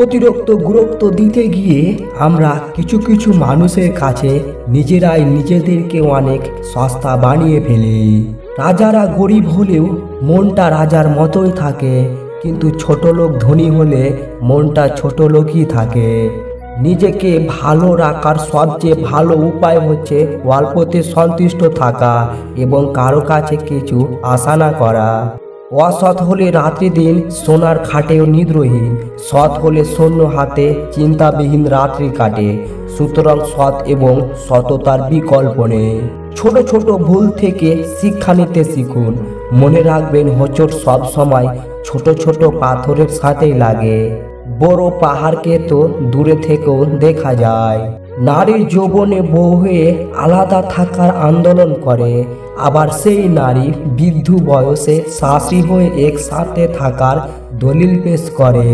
অতিরিক্ত গুরুত্ব দিতে গিয়ে আমরা কিছু কিছু মানুষের কাছে নিজেরাই নিজেদেরকে অনেক সস্তা বানিয়ে ফেলি। রাজারা গরিব হলেও মনটা রাজার মতোই থাকে, কিন্তু ছোট লোক ধনী হলে মনটা ছোট লোকই থাকে। নিজেকে ভালো রাখার সবচেয়ে ভালো উপায় হচ্ছে অল্পতে সন্তুষ্ট থাকা এবং কারো কাছে কিছু আশা না করা। অসৎ হলে রাত্রি দিন সোনার খাটেও নিদ্রহীন, সৎ হলে শূন্য হাতে চিন্তাবিহীন রাত্রি কাটে। সুতরাং সৎ এবং সততার বিকল্প নেই। ছোট ছোট ভুল থেকে শিক্ষা নিতে শিখুন। মনে রাখবেন হোঁচট সব সময় ছোট ছোট পাথরের সাথেই লাগে, বড় পাহাড়কে তো দূরে থেকেও দেখা যায়। নারীর যৌবনে বউ হয়ে আলাদা থাকার আন্দোলন করে, আবার সেই নারী বৃদ্ধ বয়সে শাশুড়ি হয়ে একসাথে থাকার দলিল পেশ করে।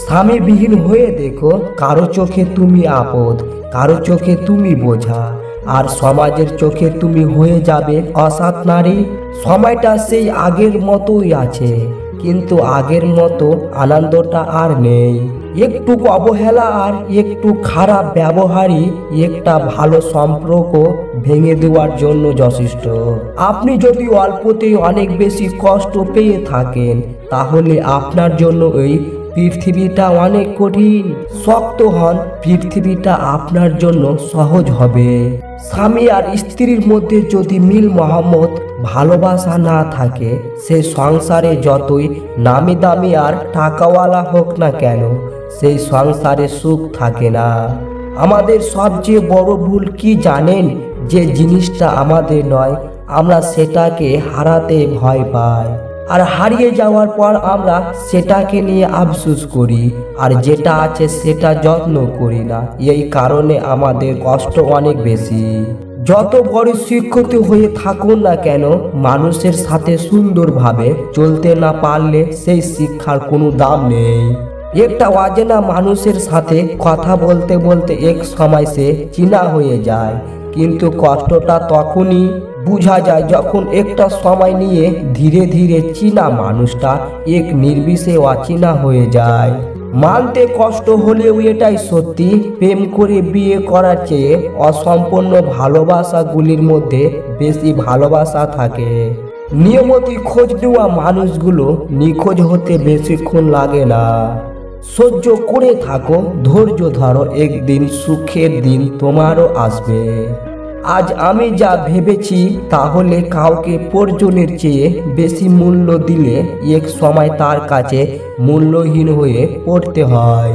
স্বামীবিহীন হয়ে দেখো, কারো চোখে তুমি আপদ, কারো চোখে তুমি বোঝা, আর সমাজের চোখে তুমি হয়ে যাবে অসৎ নারী। সময়টা সেই আগের মতোই আছে, কিন্তু আগের মতো আনন্দটা আর নেই। একটু অবহেলা আর একটু খারাপ ব্যবহারই একটা ভালো সম্পর্ক ভেঙে দেওয়ার জন্য যথেষ্ট। আপনি যদি অল্পতেই অনেক বেশি কষ্ট পেয়ে থাকেন, তাহলে আপনার জন্য এই পৃথিবীটা অনেক কঠিন। শক্ত হন, পৃথিবীটা আপনার জন্য সহজ হবে। স্বামী আর স্ত্রীর মধ্যে যদি মিল মহব্বত ভালোবাসা না থাকে, সে সংসারে যতই নামি দামি আর টাকাওয়ালা হোক না কেন, সেই সংসারে সুখ থাকে না। আমাদের সবচেয়ে বড় ভুল কি জানেন? যে জিনিসটা আমাদের নয়, আমরা সেটাকে হারাতে ভয় পাই, আর হারিয়ে যাওয়ার পর আমরা সেটাকে নিয়ে আফসোস করি, আর যেটা আছে সেটা যত্ন করি না। এই কারণে আমাদের কষ্ট অনেক বেশি। যত বড় শিক্ষিত হয়ে থাকুন না কেন, মানুষের সাথে সুন্দরভাবে চলতে না পারলে সেই শিক্ষার কোনো দাম নেই। একটা অচেনা মানুষের সাথে কথা বলতে বলতে এক সময় সে চেনা হয়ে যায়, কিন্তু কষ্টটা তখনই বোঝা যায় যখন একটা সময় নিয়ে ধীরে ধীরে চেনা মানুষটা এক নির্বিষে অচেনা হয়ে যায়। মানতে কষ্ট হলেও এটাই সত্যি, প্রেম করে বিয়ে করার চেয়ে অসম্পূর্ণ ভালোবাসাগুলির মধ্যে বেশি ভালোবাসা থাকে। নিয়মিত খোঁজ নেওয়া মানুষগুলো নিখোঁজ হতে বেশিক্ষণ লাগে না। সহ্য করে থাকো, ধৈর্য ধরো, একদিন সুখের দিন তোমারও আসবে। আজ আমি যা ভেবেছি তাহলে কাউকে প্রয়োজনের চেয়ে বেশি মূল্য দিলে এক সময় তার কাছে মূল্যহীন হয়ে পড়তে হয়।